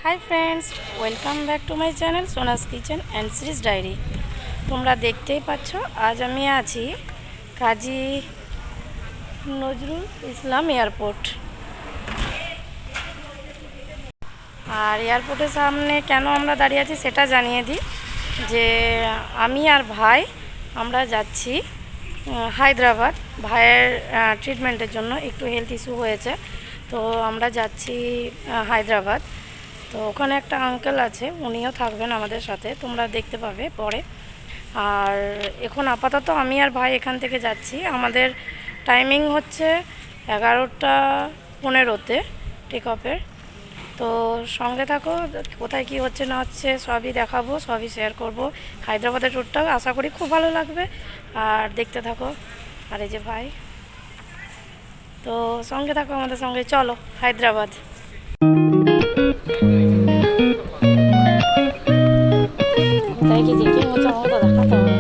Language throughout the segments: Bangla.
High friends welcome back to my channel Sona's kitchen and series diary. তোমরা দেখতেই পাচ্ছ আজ আমি আছি কাজী নজরুল ইসলাম এয়ারপোর্ট। আর এয়ারপোর্টের সামনে কেন আমরা দাঁড়িয়ে আছি সেটা জানিয়ে দিই যে আমি আর ভাই আমরা যাচ্ছি হায়দ্রাবাদ। ভাইয়ের ট্রিটমেন্টের জন্য একটু হেলথ ইস্যু হয়েছে, তো আমরা যাচ্ছি হায়দ্রাবাদ। তো ওখানে একটা আঙ্কেল আছে, উনিও থাকবেন আমাদের সাথে, তোমরা দেখতে পাবে পরে। আর এখন আপাতত আমি আর ভাই এখান থেকে যাচ্ছি। আমাদের টাইমিং হচ্ছে 11:15 টেক অফের। তো সঙ্গে থাকো, কোথায় কি হচ্ছে না হচ্ছে সবই দেখাবো, সবই শেয়ার করব। হায়দ্রাবাদের ট্যুরটা আশা করি খুব ভালো লাগবে, আর দেখতে থাকো। আর এই যে ভাই, তো সঙ্গে থাকো আমাদের সঙ্গে, চলো হায়দ্রাবাদ। কোথায় কি চেকিং হচ্ছে আমাকে তো দেখাতে হবে।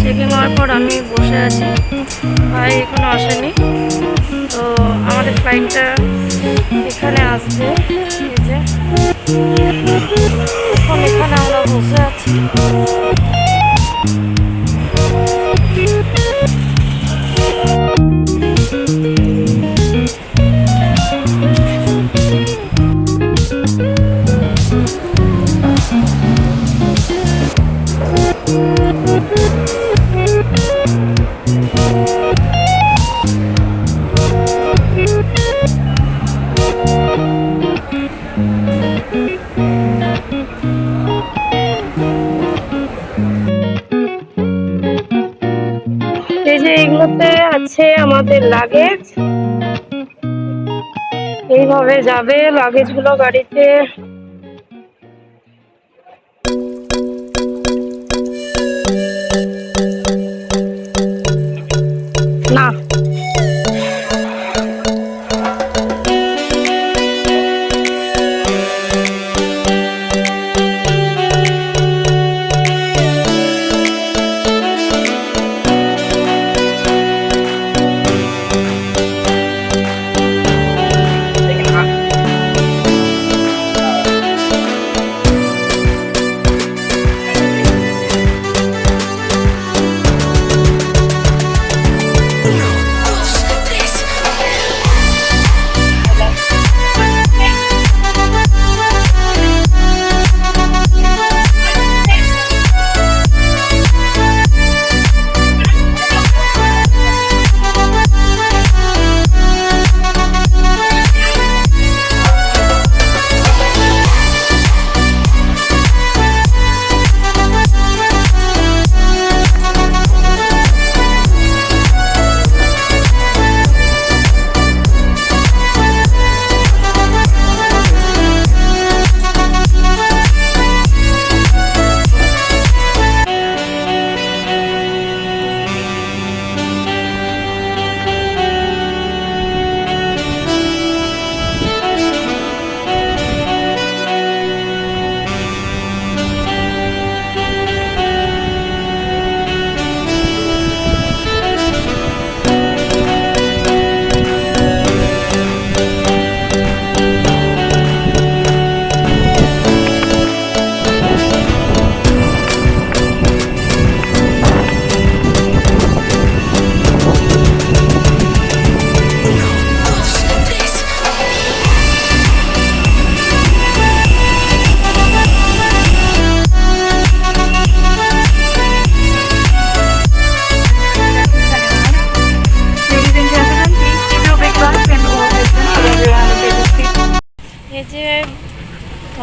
চেকিং হওয়ার পর আমি বসে আছি, ভাই এখনো আসেনি। তো আমাদের ফ্লাইটটা এখানে আসবে, এই যে এখন এখানে আমরা বসে আছি। এই যে এগুলোতে আছে আমাদের লাগেজ, এইভাবে যাবে লাগেজগুলো গাড়িতে। না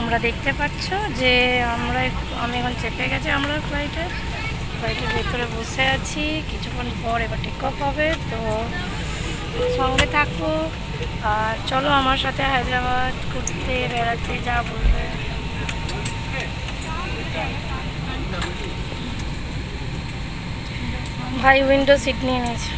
তোমরা দেখতে পাচ্ছ যে আমি এখন চেপে গেছি আমরা ফ্লাইটের ভেতরে বসে আছি। কিছুক্ষণ পর এবার টেক অফ হবে, তো সঙ্গে থাকো আর চলো আমার সাথে হায়দ্রাবাদ ঘুরতে বেড়াতে যা বলবে। ভাই উইন্ডো সিট নিয়ে নিয়েছে।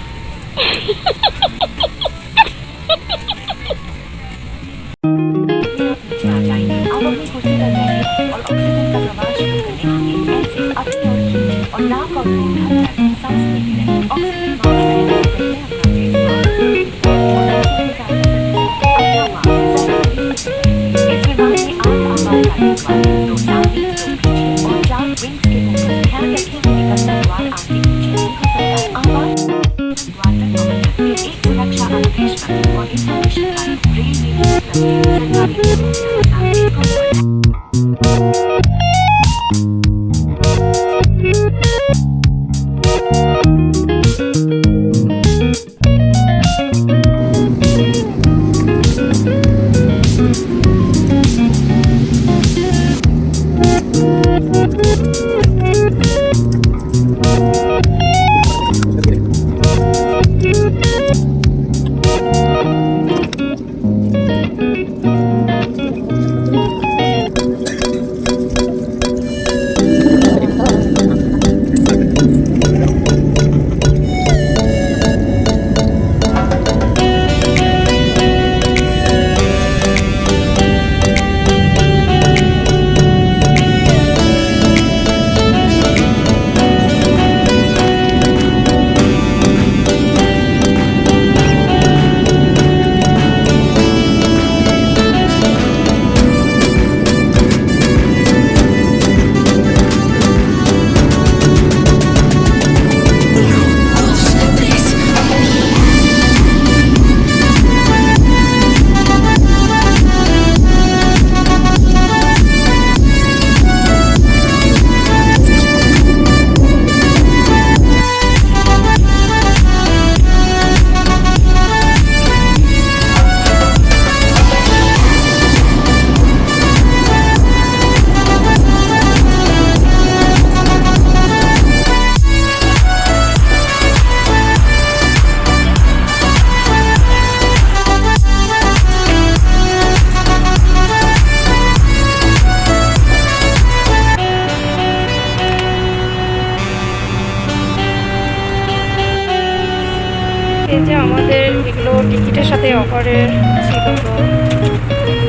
এই যে আমাদের এগুলো টিকিটের সাথে অফারের ছিল, তো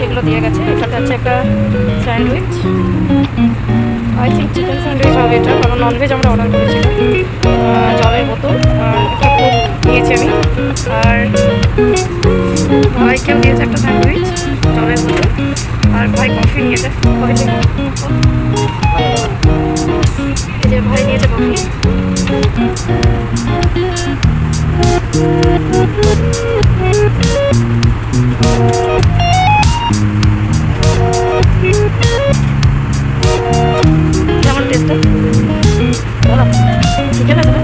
এগুলো দিয়ে গেছে। এটাতে হচ্ছে একটা sandwich, I think chicken sandwich হবে এটা, কারণ ননভেজ আমরা অর্ডার করেছিলাম। জলের বোতল আর একটা কোক নিয়েছি আমি, আর ভাইকেও দিয়েছে একটা স্যান্ডউইচ, জলের বোতল, আর ভাই কফি নিয়েছে। এই যে ভাই নিয়েছে কফি। কেমন টেস্টটা বলো, ঠিক আছে না?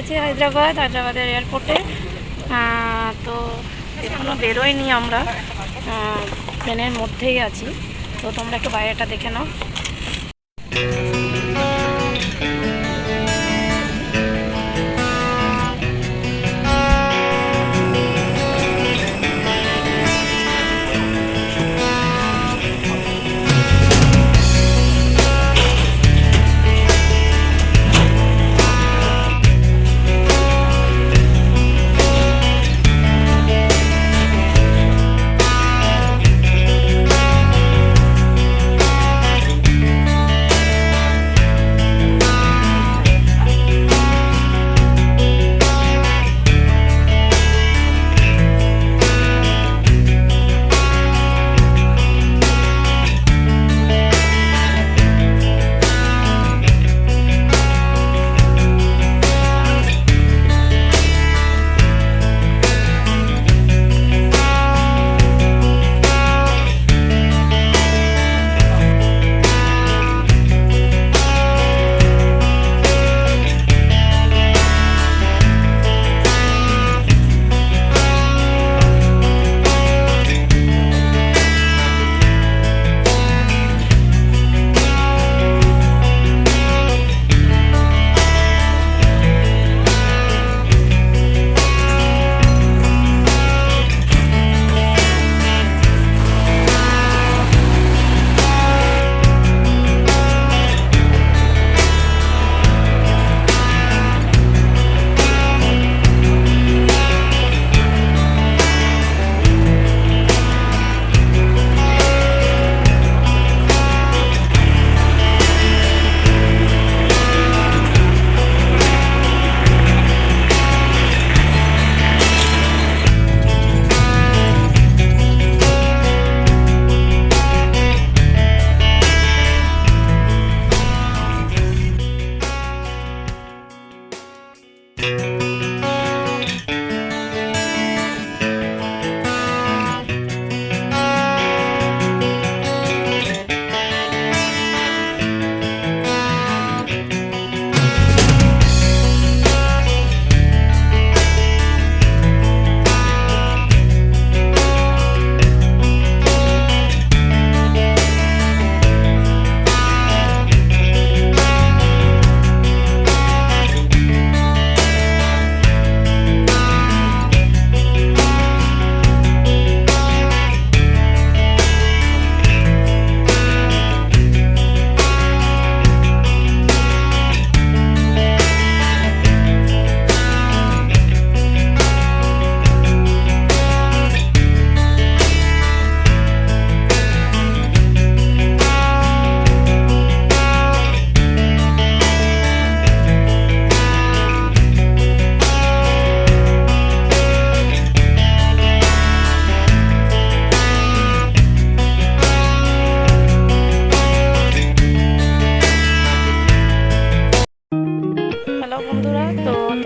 গেছি হায়দ্রাবাদের এয়ারপোর্টে। তো এখনও বেরোয়নি, আমরা প্লেনের মধ্যেই আছি। তো তোমরা একটু বাইরেটা দেখে নাও।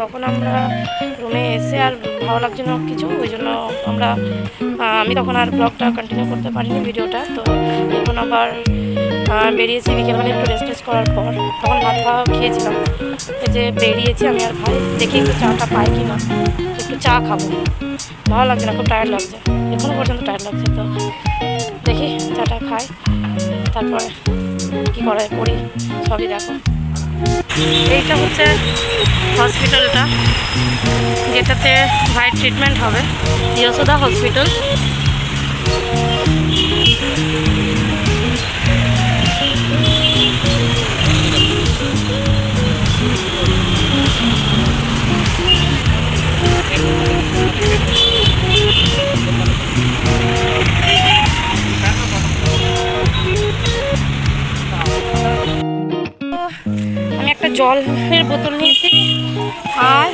তখন আমরা রুমে এসে আর ভালো লাগছে না কিছু, ওই জন্য আমি তখন আর ব্লগটা কন্টিনিউ করতে পারিনি ভিডিওটা। তো এখন আবার বেরিয়েছি বিকেলবেলা একটু রেস্ট করার পর, তখন ভাত খাওয়া খেয়েছিলাম। এই যে বেরিয়েছি আমি আর ভাই, দেখি একটু চাটা পাই কি না, একটু চা খাবো। ভালো লাগছে না, খুব টায়ার্ড লাগছে, এখনও পর্যন্ত টায়ার্ড লাগছে। তো দেখি চাটা খাই, তারপরে কী করি সবই দেখো। এইটা হচ্ছে হসপিটালটা যেটাতে ভাইয়ের ট্রিটমেন্ট হবে, যশোদা হসপিটাল। আমি একটা জলের বোতল নিয়েছি আর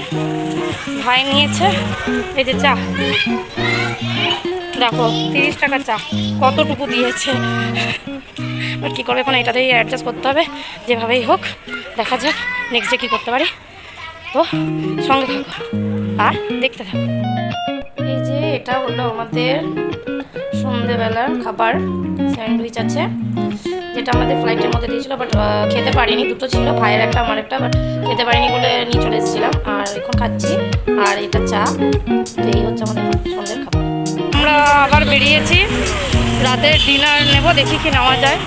ভাই নিয়েছে এই যে চা, দেখো 30 টাকা চা, কতটুকু দিয়েছে। আর কী করবে এখন, এটাতেই অ্যাডজাস্ট করতে হবে যেভাবেই হোক, দেখা যাক নেক্সট ডে কী করতে পারি। তো সঙ্গে থাকো আর দেখতে থাকো। এই যে এটা হলো আমাদের সন্ধেবেলার খাবার, স্যান্ডউইচ আছে যেটা আমাদের ফ্লাইটের মধ্যে দিয়েছিল, বাট খেতে পারিনি। দুটো ছিল, ভাইয়ের একটা আমার একটা, বাট খেতে পারিনি বলে নিয়ে চলে এসেছিলাম। আর এখন খাচ্ছি, আর এটা চা। তো এই হচ্ছে আমাদের সন্ধ্যের খাবার। আমরা আবার বেরিয়েছি, রাতের ডিনার নেব, দেখি কি নেওয়া যায়।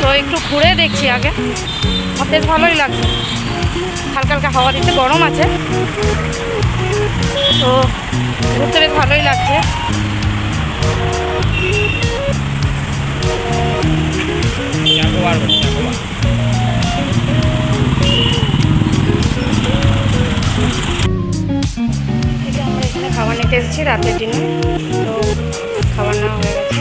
তো একটু ঘুরে দেখছি আগে। বেশ ভালোই লাগছে, হালকা হালকা হাওয়া দিচ্ছে, গরম আছে তো ঘুরতে বেশ ভালোই লাগছে। আমরা এখানে খাবার নিতে এসেছি রাতের ডিনার, তো খাবার নেওয়া হয়ে গেছে।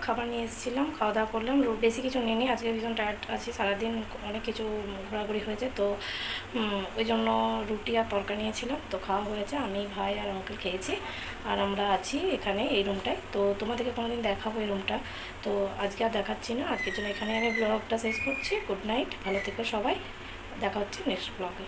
খাবার নিয়ে এসেছিলাম, খাওয়া দাওয়া করলাম। বেশি কিছু নিইনি, আজকে ভীষণ টায়ার্ড আছি, সারাদিন অনেক কিছু ঘোরাঘুরি হয়েছে, তো ওই জন্য রুটি আর তরকা নিয়েছিলাম। তো খাওয়া হয়েছে, আমি ভাই আর আঙ্কেল খেয়েছি। আর আমরা আছি এখানে এই রুমটায়। তো তোমাদেরকে কোনোদিন দেখাবো এই রুমটা, তো আজকে আর দেখাচ্ছি না। আজকের জন্য এখানে আমি ব্লগটা শেষ করছি। গুড নাইট, ভালো থেকো সবাই, দেখা হচ্ছে নেক্সট ব্লগে।